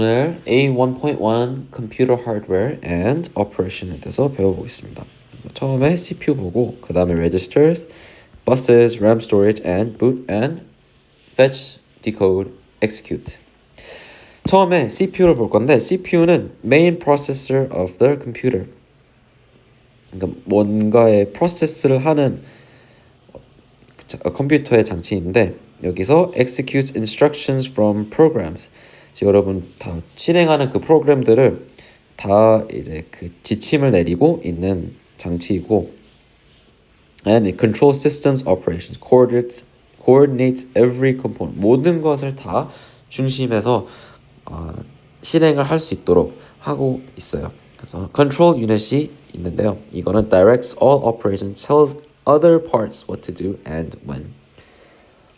오늘 A1.1 Computer Hardware and Operation에 대해서 배워보겠습니다. 처음에 CPU 보고 그 다음에 registers, buses, RAM storage, and boot and fetch, decode, execute. 처음에 CPU를 볼 건데 CPU는 main processor of the computer. 그러니까 뭔가의 프로세스를 하는 컴퓨터의 장치인데 여기서 executes instructions from programs. 여러분 다 실행하는 그 프로그램들을 다 이제 그 지침을 내리고 있는 장치이고, and it controls systems operations, coordinates every component. 모든 것을 다 중심에서 실행을 할 수 있도록 하고 있어요. 그래서 control unit이 있는데요. 이거는 directs all operations, tells other parts what to do and when.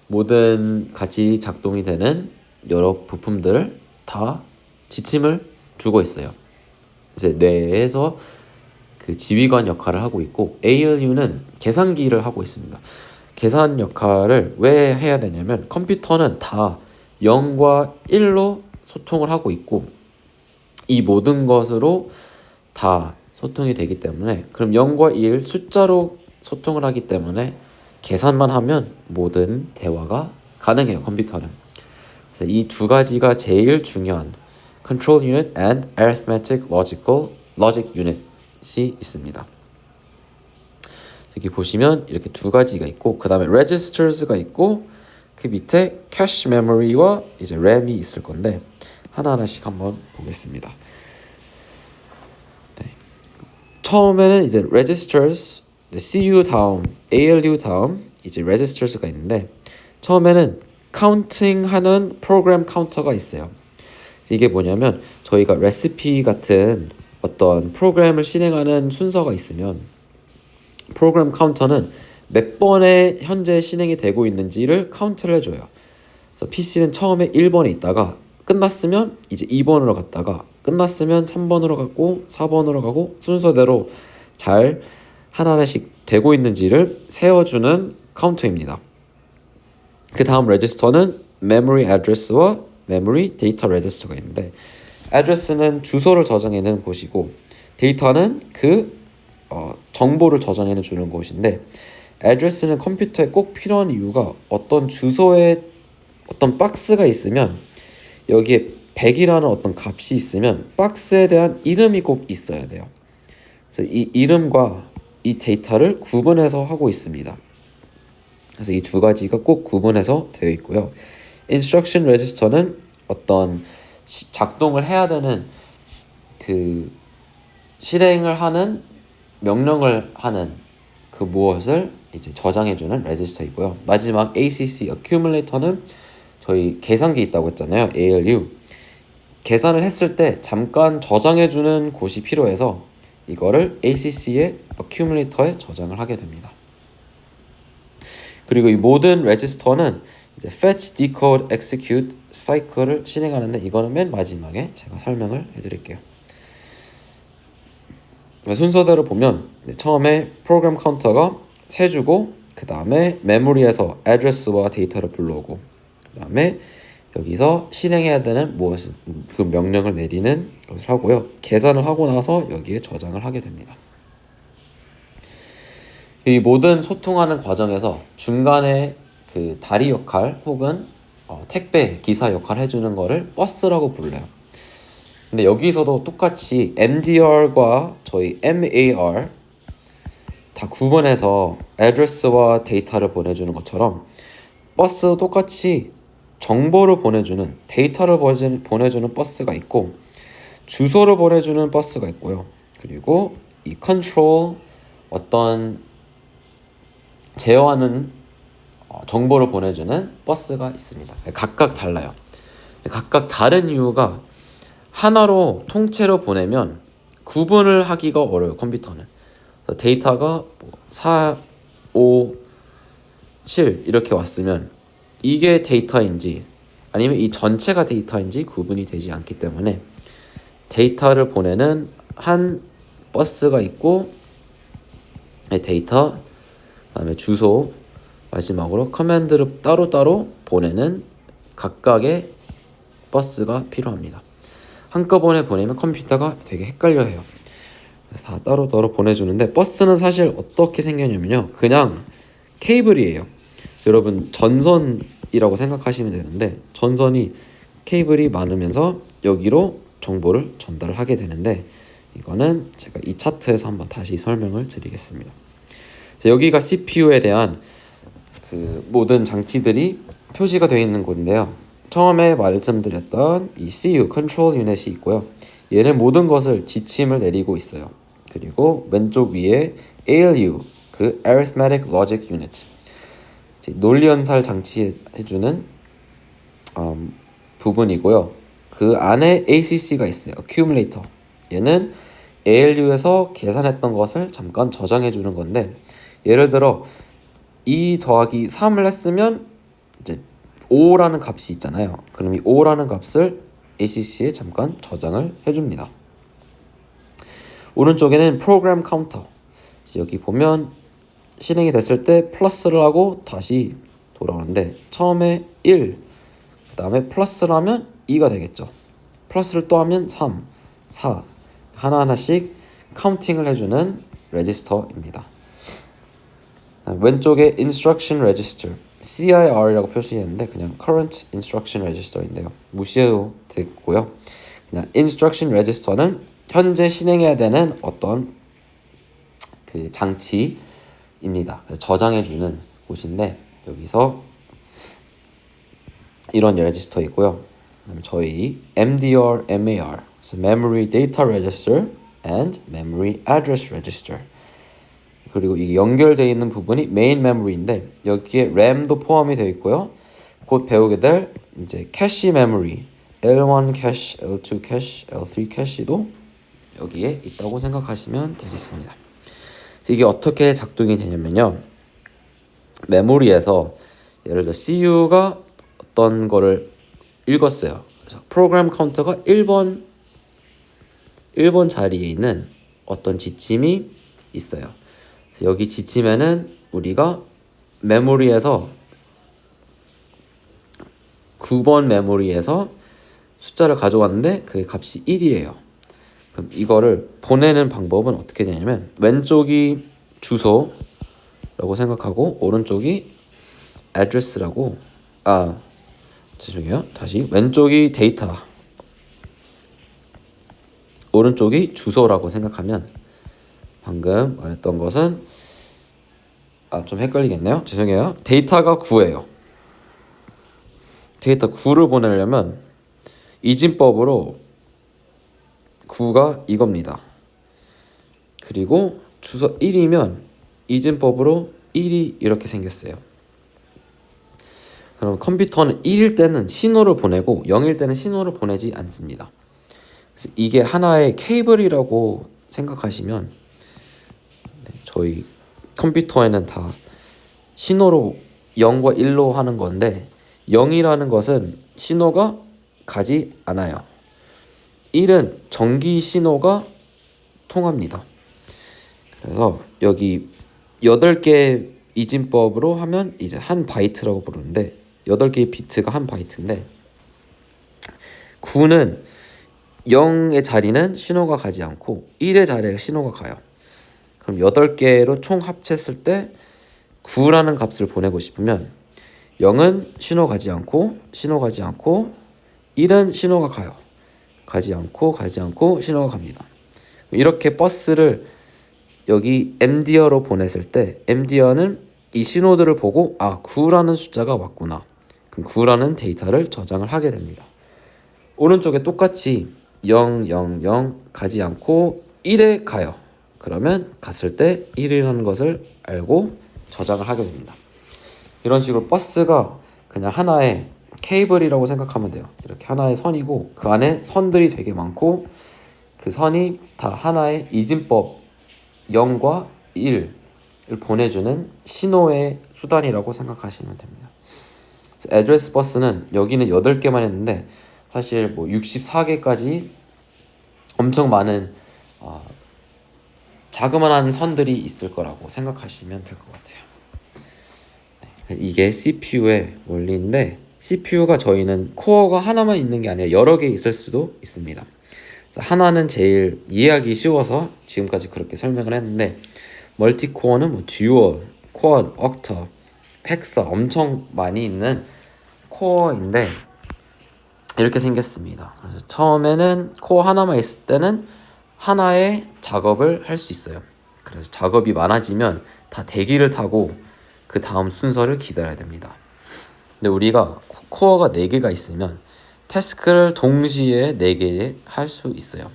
모든 같이 작동이 되는 여러 부품들을 다 지침을 주고 있어요. 이제 뇌에서 그 지휘관 역할을 하고 있고, ALU는 계산기를 하고 있습니다. 계산 역할을 왜 해야 되냐면 컴퓨터는 다 0과 1로 소통을 하고 있고 이 모든 것으로 다 소통이 되기 때문에, 그럼 0과 1 숫자로 소통을 하기 때문에 계산만 하면 모든 대화가 가능해요, 컴퓨터는. 그래서 이 두 가지가 제일 중요한 control unit and arithmetic logic unit이 있습니다. 여기 보시면 이렇게 두 가지가 있고 그 다음에 registers가 있고 그 밑에 cache memory와 이제 RAM이 있을 건데 하나하나씩 한번 보겠습니다. 네. 처음에는 이제 registers, CU 다음 ALU 다음 이제 registers가 있는데 처음에는 카운팅하는 프로그램 카운터가 있어요. 이게 뭐냐면 저희가 레시피 같은 어떤 프로그램을 실행하는 순서가 있으면 프로그램 카운터는 몇 번에 현재 실행이 되고 있는지를 카운트를 해줘요. 그래서 PC는 처음에 1번에 있다가 끝났으면 이제 2번으로 갔다가 끝났으면 3번으로 가고 4번으로 가고 순서대로 잘 하나하나씩 되고 있는지를 세워주는 카운터입니다. 그 다음 레지스터는 memory address와 memory data register가 있는데, address는 주소를 저장해놓은 곳이고 데이터는 그 정보를 저장해 주는 곳인데, address는 컴퓨터에 꼭 필요한 이유가 어떤 주소에 어떤 박스가 있으면 여기에 100이라는 어떤 값이 있으면 박스에 대한 이름이 꼭 있어야 돼요. 그래서 이 이름과 이 데이터를 구분해서 하고 있습니다. 그래서 이 두 가지가 꼭 구분해서 되어 있고요. instruction register는 어떤 작동을 해야 되는 그 실행을 하는 명령을 하는 그 무엇을 이제 저장해주는 레지스터이고요. 마지막 ACC accumulator는 저희 계산기 있다고 했잖아요. ALU 계산을 했을 때 잠깐 저장해주는 곳이 필요해서 이거를 ACC의 accumulator에 저장을 하게 됩니다. 그리고 이 모든 레지스터는 이제 fetch, decode, execute 사이클을 실행하는데 이거는 맨 마지막에 제가 설명을 해드릴게요. 순서대로 보면 처음에 프로그램 카운터가 세주고 그 다음에 메모리에서 address와 데이터를 불러오고 그 다음에 여기서 실행해야 되는 무엇을 그 명령을 내리는 것을 하고요. 계산을 하고 나서 여기에 저장을 하게 됩니다. 이 모든 소통하는 과정에서 중간에 그 다리 역할 혹은 택배 기사 역할 해주는 거를 버스라고 불러요. 근데 여기서도 똑같이 MDR과 저희 MAR 다 구분해서 address와 데이터를 보내주는 것처럼 버스도 똑같이 정보를 보내주는 데이터를 보내주는 버스가 있고 주소를 보내주는 버스가 있고요. 그리고 이 컨트롤 어떤 제어하는 정보를 보내주는 버스가 있습니다. 각각 달라요. 각각 다른 이유가 하나로 통째로 보내면 구분을 하기가 어려워요, 컴퓨터는. 데이터가 4, 5, 7 이렇게 왔으면 이게 데이터인지 아니면 이 전체가 데이터인지 구분이 되지 않기 때문에 데이터를 보내는 한 버스가 있고 데이터, 그다음에 주소, 마지막으로 커맨드를 따로따로 보내는 각각의 버스가 필요합니다. 한꺼번에 보내면 컴퓨터가 되게 헷갈려해요. 그래서 다 따로따로 보내주는데 버스는 사실 어떻게 생겼냐면요. 그냥 케이블이에요. 여러분 전선이라고 생각하시면 되는데 전선이 케이블이 많으면서 여기로 정보를 전달을 하게 되는데 이거는 제가 이 차트에서 한번 다시 설명을 드리겠습니다. 여기가 CPU에 대한 그 모든 장치들이 표시가 되어 있는 곳인데요. 처음에 말씀드렸던 이 CU 컨트롤 유닛이 있고요. 얘는 모든 것을 지침을 내리고 있어요. 그리고 왼쪽 위에 ALU 그 Arithmetic Logic Unit 논리 연산 장치 해주는 부분이고요. 그 안에 ACC가 있어요. Accumulator. 얘는 ALU에서 계산했던 것을 잠깐 저장해 주는 건데 예를 들어 2 더하기 3을 했으면 이제 5라는 값이 있잖아요. 그럼 이 5라는 값을 ACC에 잠깐 저장을 해줍니다. 오른쪽에는 프로그램 카운터. 여기 보면 실행이 됐을 때 플러스를 하고 다시 돌아오는데 처음에 1, 그 다음에 플러스를 하면 2가 되겠죠. 플러스를 또 하면 3, 4 하나하나씩 카운팅을 해주는 레지스터입니다. 왼쪽에 Instruction Register, CIR이라고 표시했는데 그냥 Current Instruction Register인데요. 무시해도 되고요. 그냥 Instruction Register는 현재 실행해야 되는 어떤 그 장치입니다. 그래서 저장해주는 곳인데 여기서 이런 레지스터 있고요. 저희 MDR, MAR, 그래서 Memory Data Register and Memory Address Register. 그리고 이게 연결되어 있는 부분이 메인 메모리인데 여기에 램도 포함이 되어 있고요. 곧 배우게 될 이제 캐시 메모리, L1 캐시, L2 캐시, L3 캐시도 여기에 있다고 생각하시면 되겠습니다. 이게 어떻게 작동이 되냐면요. 메모리에서 예를 들어 CU가 어떤 거를 읽었어요. 그래서 프로그램 카운터가 1번 자리에 있는 어떤 지침이 있어요. 그래서 여기 지침에는 우리가 메모리에서 9번 메모리에서 숫자를 가져왔는데 그 값이 1이에요. 그럼 이거를 보내는 방법은 어떻게 되냐면 왼쪽이 주소라고 생각하고 오른쪽이 address라고 죄송해요. 다시 왼쪽이 데이터 오른쪽이 주소라고 생각하면 방금 말했던 것은 좀 헷갈리겠네요. 죄송해요. 데이터가 9예요. 데이터 9를 보내려면 이진법으로 9가 이겁니다. 그리고 주소 1이면 이진법으로 1이 이렇게 생겼어요. 그럼 컴퓨터는 1일 때는 신호를 보내고 0일 때는 신호를 보내지 않습니다. 그래서 이게 하나의 케이블이라고 생각하시면 저희 컴퓨터에는 다 신호로 0과 1로 하는 건데 0이라는 것은 신호가 가지 않아요. 1은 전기 신호가 통합니다. 그래서 여기 8개 이진법으로 하면 이제 한 바이트라고 부르는데 8개의 비트가 한 바이트인데 9는 0의 자리는 신호가 가지 않고 1의 자리에 신호가 가요. 그럼 8개로 총 합쳤을 때 9라는 값을 보내고 싶으면 0은 신호 가지 않고 1은 신호가 가요. 가지 않고 신호가 갑니다. 이렇게 버스를 여기 MDR로 보냈을 때 MDR는 이 신호들을 보고 9라는 숫자가 왔구나. 그럼 9라는 데이터를 저장을 하게 됩니다. 오른쪽에 똑같이 0, 0, 0 가지 않고 1에 가요. 그러면 갔을 때 1이라는 것을 알고 저장을 하게 됩니다. 이런 식으로 버스가 그냥 하나의 케이블이라고 생각하면 돼요. 이렇게 하나의 선이고 그 안에 선들이 되게 많고 그 선이 다 하나의 이진법 0과 1을 보내주는 신호의 수단이라고 생각하시면 됩니다. 애드레스 버스는 여기는 8개만 했는데 사실 뭐 64개까지 엄청 많은 자그마한 선들이 있을 거라고 생각하시면 될 것 같아요. 이게 CPU의 원리인데 CPU가 저희는 코어가 하나만 있는 게 아니라 여러 개 있을 수도 있습니다. 하나는 제일 이해하기 쉬워서 지금까지 그렇게 설명을 했는데 멀티코어는 뭐 듀얼, 쿼드, 옥터, 헥사 엄청 많이 있는 코어인데 이렇게 생겼습니다. 그래서 처음에는 코어 하나만 있을 때는 하나의 작업을 할 수 있어요. 그래서 작업이 많아지면 다 대기를 타고 그 다음 순서를 기다려야 됩니다. 근데 우리가 코어가 4개가 있으면 태스크를 동시에 4개 할 수 있어요.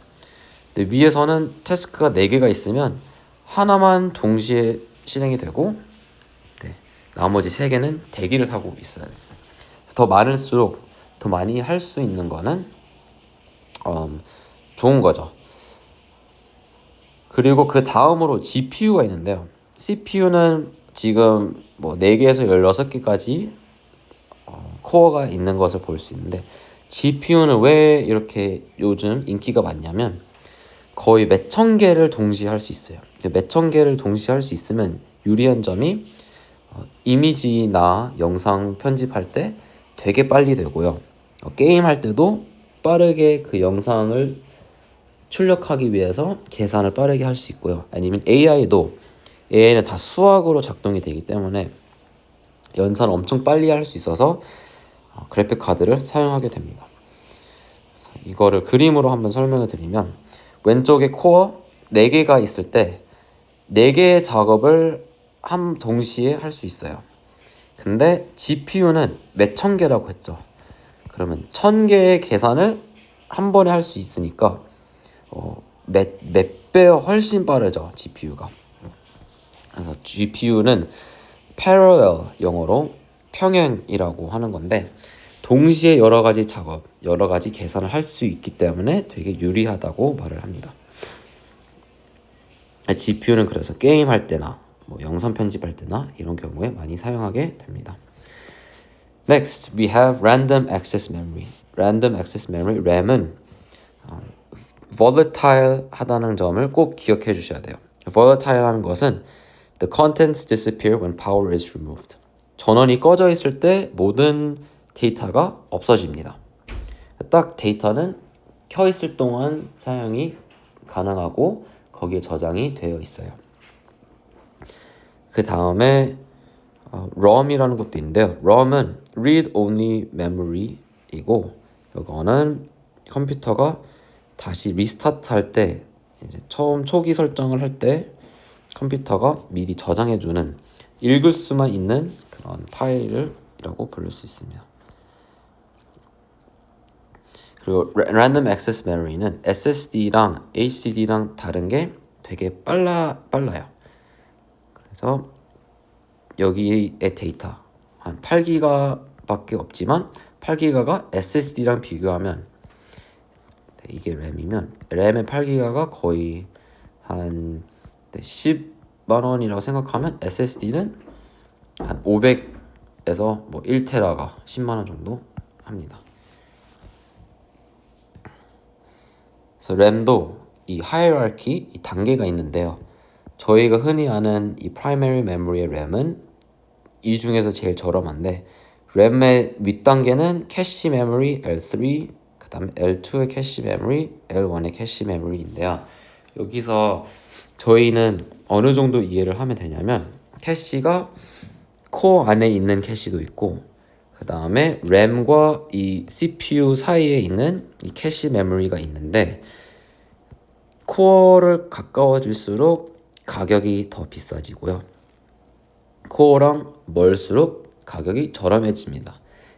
근데 위에서는 태스크가 4개가 있으면 하나만 동시에 실행이 되고 나머지 3개는 대기를 타고 있어요. 더 많을수록 더 많이 할 수 있는 거는 좋은 거죠. 그리고 그 다음으로 GPU가 있는데요. CPU는 지금 뭐 4개에서 16개까지 코어가 있는 것을 볼 수 있는데 GPU는 왜 이렇게 요즘 인기가 많냐면 거의 몇천 개를 동시에 할 수 있어요. 몇천 개를 동시에 할 수 있으면 유리한 점이 이미지나 영상 편집할 때 되게 빨리 되고요. 게임 할 때도 빠르게 그 영상을 출력하기 위해서 계산을 빠르게 할 수 있고요. 아니면 AI는 다 수학으로 작동이 되기 때문에 연산을 엄청 빨리 할 수 있어서 그래픽 카드를 사용하게 됩니다. 이거를 그림으로 한번 설명을 드리면 왼쪽에 코어 4개가 있을 때 4개의 작업을 동시에 할 수 있어요. 근데 GPU는 몇천 개라고 했죠. 그러면 1000개의 계산을 한 번에 할 수 있으니까 몇 배 훨씬 빠르죠, GPU가. 그래서 GPU는 parallel, 영어로 평행이라고 하는 건데 동시에 여러 가지 작업, 여러 가지 계산을 할 수 있기 때문에 되게 유리하다고 말을 합니다. GPU는 그래서 게임할 때나 뭐 영상 편집할 때나 이런 경우에 많이 사용하게 됩니다. Next, we have random access memory. Random access memory, RAM은 volatile 하다는 점을 꼭 기억해 주셔야 돼요. volatile 하는 것은 the contents disappear when power is removed. 전원이 꺼져 있을 때 모든 데이터가 없어집니다. 딱 데이터는 켜 있을 동안 사용이 가능하고 거기에 저장이 되어 있어요. 그 다음에 ROM이라는 것도 있는데요. ROM은 read only memory이고 이거는 컴퓨터가 다시 리스타트 할 때 이제 처음 초기 설정을 할 때 컴퓨터가 미리 저장해주는 읽을 수만 있는 그런 파일이라고 부를 수 있습니다. 그리고 Random Access Memory는 SSD랑 HDD랑 다른 게 되게 빨라요. 그래서 여기의 데이터 한 8기가밖에 없지만 8기가가 SSD랑 비교하면 이게 램이면 램의 8기가가 거의 한 10만 원이라고 생각하면 SSD는 한 500에서 뭐 1테라가 10만 원 정도 합니다. 그래서 램도 이 하이어라키, 이 단계가 있는데요. 저희가 흔히 아는 이 프라이머리 메모리의 램은 이 중에서 제일 저렴한데 램의 윗단계는 캐시 메모리 L3, 그 다음에 L2의 캐시 메모리, L1의 캐시 메모리인데요. 여기서 저희는 어느 정도 이해를 하면 되냐면 캐시가 코어 안에 있는 캐시도 있고 그 다음에 램과 이 CPU 사이에 있는 이 캐시 메모리가 있는데 코어를 가까워질수록 가격이 더 비싸지고요. 코어랑 멀수록 가격이 저렴해집니다.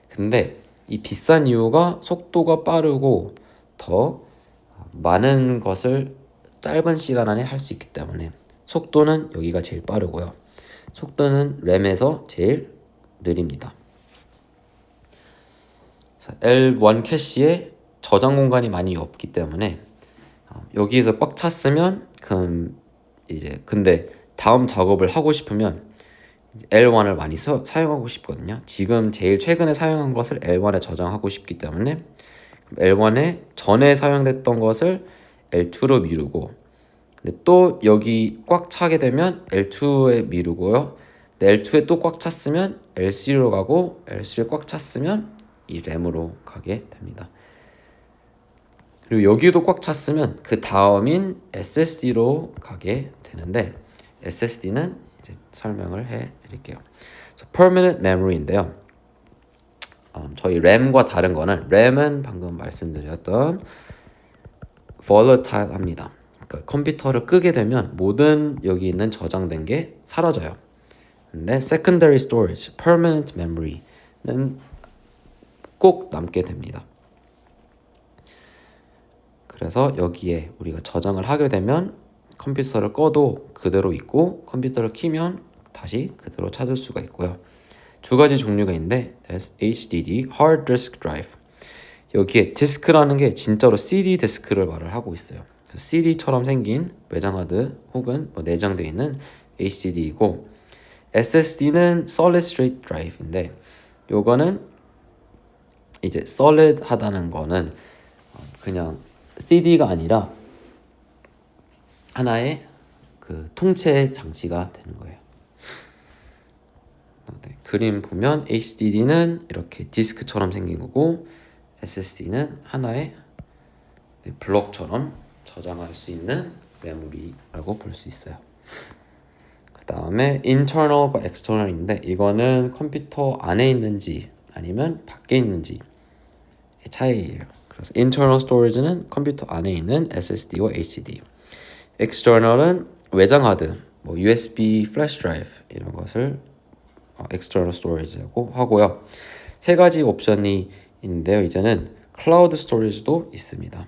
근데 이 비싼 이유가 속도가 빠르고 더 많은 것을 짧은 시간 안에 할 수 있기 때문에 속도는 여기가 제일 빠르고요. 속도는 램에서 제일 느립니다. L1 캐시에 저장 공간이 많이 없기 때문에 여기에서 꽉 찼으면 근데 다음 작업을 하고 싶으면 L1을 많이 사용하고 싶거든요. 지금 제일 최근에 사용한 것을 L1에 저장하고 싶기 때문에 L1에 전에 사용됐던 것을 L2로 미루고 근데 또 여기 꽉 차게 되면 L2에 미루고요. L2에 또 꽉 찼으면 L3로 가고 L3에 꽉 찼으면 이 램으로 가게 됩니다. 그리고 여기도 꽉 찼으면 그 다음인 SSD로 가게 되는데 SSD는 이제 설명을 해드릴게요. Permanent Memory인데요. 저희 램과 다른 거는 램은 방금 말씀드렸던 volatile합니다. 그러니까 컴퓨터를 끄게 되면 모든 여기 있는 저장된 게 사라져요. 근데 secondary storage, permanent memory는 꼭 남게 됩니다. 그래서 여기에 우리가 저장을 하게 되면 컴퓨터를 꺼도 그대로 있고 컴퓨터를 키면 다시 그대로 찾을 수가 있고요. 두 가지 종류가 있는데 HDD, Hard Disk Drive. 여기에 디스크라는 게 진짜로 CD 디스크를 말을 하고 있어요. CD처럼 생긴 외장 하드 혹은 뭐 내장되어 있는 HDD이고 SSD는 Solid State Drive인데 요거는 이제 solid 하다는 거는 그냥 CD가 아니라 하나의 그 통째 장치가 되는 거예요. 네, 그림 보면 HDD는 이렇게 디스크처럼 생긴 거고 SSD는 하나의 블록처럼 저장할 수 있는 메모리라고 볼 수 있어요. 그 다음에 internal과 external인데 이거는 컴퓨터 안에 있는지 아니면 밖에 있는지의 차이예요. 그래서 internal storage는 컴퓨터 안에 있는 SSD와 HDD, external은 외장 하드, 뭐 USB flash drive 이런 것을 external storage라고 하고요. 세 가지 옵션이 있는데요. 이제는 클라우드 스토리지도 있습니다.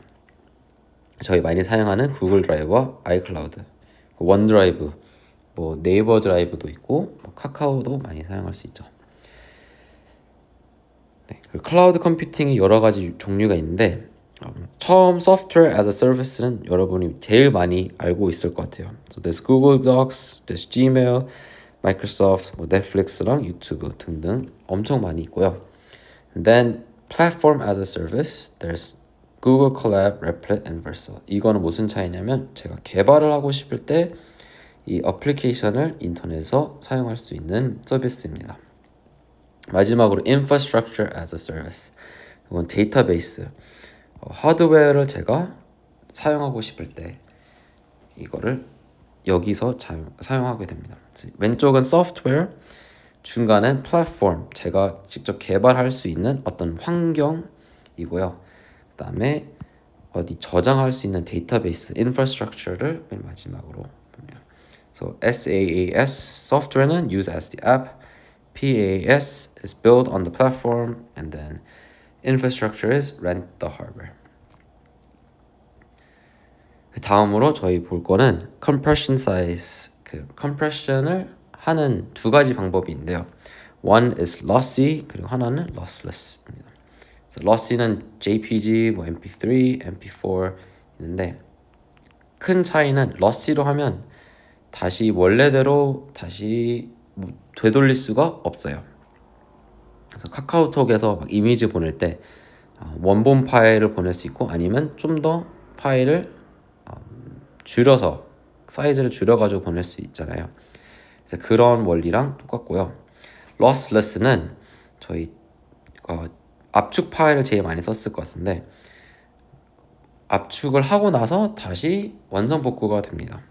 저희 많이 사용하는 구글 드라이브와 아이클라우드, 원드라이브, 뭐 네이버 드라이브도 있고 뭐 카카오도 많이 사용할 수 있죠. 네, 클라우드 컴퓨팅이 여러 가지 종류가 있는데 처음 software as a service는 여러분이 제일 많이 알고 있을 것 같아요. So there's Google Docs, there's Gmail, Microsoft, 뭐 넷플릭스랑 유튜브 등등 엄청 많이 있고요. And then platform as a service, there's Google Colab, Replit, and Vercel. 이거는 무슨 차이냐면 제가 개발을 하고 싶을 때 이 어플리케이션을 인터넷에서 사용할 수 있는 서비스입니다. 마지막으로 Infrastructure as a Service. 이건 데이터베이스. 하드웨어를 제가 사용하고 싶을 때 이거를 여기서 사용하게 됩니다. 왼쪽은 소프트웨어, 중간은 플랫폼, 제가 직접 개발할 수 있는 어떤 환경이고요. 그 다음에 어디 저장할 수 있는 데이터베이스, 인프라스트럭처를 맨 마지막으로 봅니다. So SaaS, software는 use as the app, PaaS is build on the platform, and then infrastructure is rent the hardware. 다음으로 저희 볼 거는 compression size, 그 compression을 하는 두 가지 방법이 있는데요. One is lossy, 그리고 하나는 lossless입니다. lossy는 JPG, 뭐 MP3, MP4 있는데 큰 차이는 lossy로 하면 다시 원래대로 다시 되돌릴 수가 없어요. 그래서 카카오톡에서 막 이미지 보낼 때 원본 파일을 보낼 수 있고 아니면 좀 더 파일을 줄여서 사이즈를 줄여가지고 보낼 수 있잖아요. 그래서 그런 원리랑 똑같고요. lossless는 저희 압축 파일을 제일 많이 썼을 것 같은데 압축을 하고 나서 다시 완성 복구가 됩니다.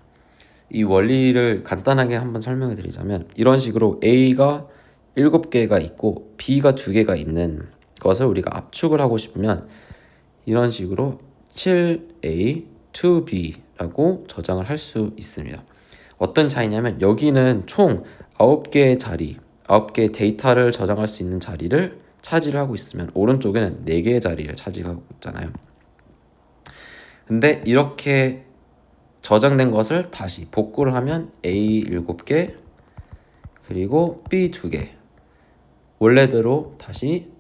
이 원리를 간단하게 한번 설명해 드리자면 이런 식으로 A가 7개가 있고 B가 2개가 있는 것을 우리가 압축을 하고 싶으면 이런 식으로 7A, 2B라고 저장을 할 수 있습니다. 어떤 차이냐면 여기는 총 9개의 자리, 9개의 데이터를 저장할 수 있는 자리를 차지를 하고 있으면 오른쪽에는 4개의 자리를 차지하고 있잖아요. 근데 이렇게 저장된 것을 다시 복구를 하면 A 7개 그리고 B 2개 원래대로 다시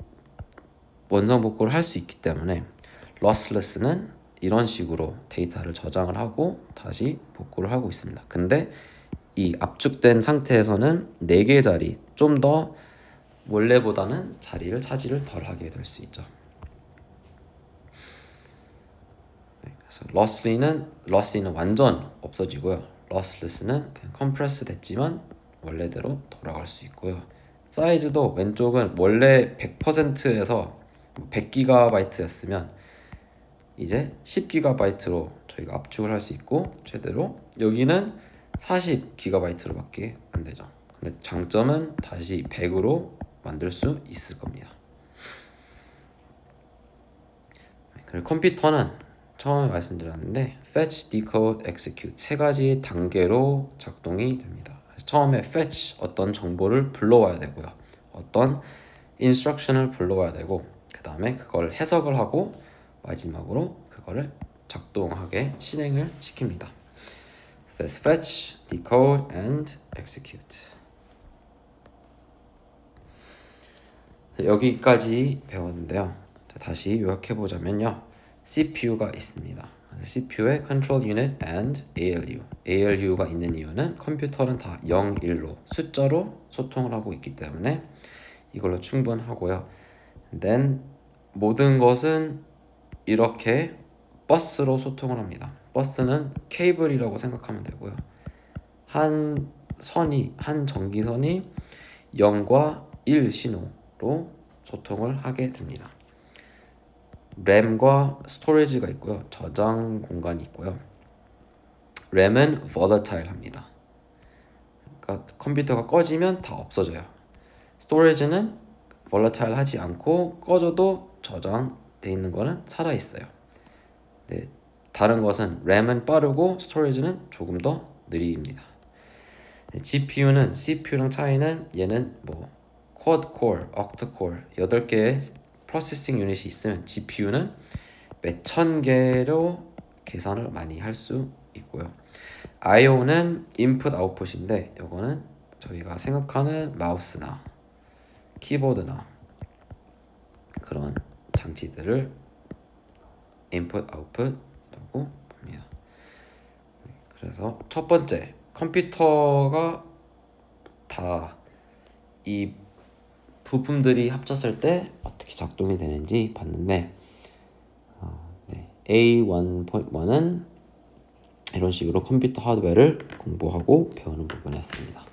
원상 복구를 할 수 있기 때문에 lossless는 이런 식으로 데이터를 저장을 하고 다시 복구를 하고 있습니다. 근데 이 압축된 상태에서는 4개의 자리, 좀 더 원래보다는 자리를 차지를 덜 하게 될 수 있죠. 그래서 lossly는 완전 없어지고요. lossless는 그냥 compress 됐지만 원래대로 돌아갈 수 있고요. 사이즈도 왼쪽은 원래 100%에서 100GB였으면 이제 10GB로 저희가 압축을 할 수 있고 최대로 여기는 40GB로밖에 안 되죠. 근데 장점은 다시 100으로 만들 수 있을 겁니다. 그리고 컴퓨터는 처음에 말씀드렸는데 fetch, decode, execute 세 가지 단계로 작동이 됩니다. 처음에 fetch 어떤 정보를 불러와야 되고요. 어떤 instruction을 불러와야 되고 그 다음에 그걸 해석을 하고 마지막으로 그거를 작동하게 실행을 시킵니다. That's fetch, decode, and execute. 여기까지 배웠는데요. 다시 요약해 보자면요. CPU가 있습니다. CPU에 Control Unit and ALU. ALU가 있는 이유는 컴퓨터는 다 0, 1로 숫자로 소통을 하고 있기 때문에 이걸로 충분하고요. Then 모든 것은 이렇게 버스로 소통을 합니다. 버스는 케이블이라고 생각하면 되고요. 한 전기선이 0과 1 신호로 소통을 하게 됩니다. 램과 스토리지가 있고요. 저장 공간이 있고요. 램은 volatile 합니다. 그러니까 컴퓨터가 꺼지면 다 없어져요. 스토리지는 volatile 하지 않고 꺼져도 저장돼 있는 거는 살아 있어요. 네, 다른 것은 램은 빠르고 스토리지는 조금 더 느립니다. GPU는 CPU랑 차이는 얘는 quad core, octa core 8개의 프로세싱 유닛이 있으면 GPU는 몇천 개로 계산을 많이 할 수 있고요. IO는 input output인데 이거는 저희가 생각하는 마우스나 키보드나 그런 장치들을 input output이라고 봅니다. 그래서 첫 번째 컴퓨터가 다 이 부품들이 합쳤을 때 어떻게 작동이 되는지 봤는데 A1.1은 이런 식으로 컴퓨터 하드웨어를 공부하고 배우는 부분이었습니다.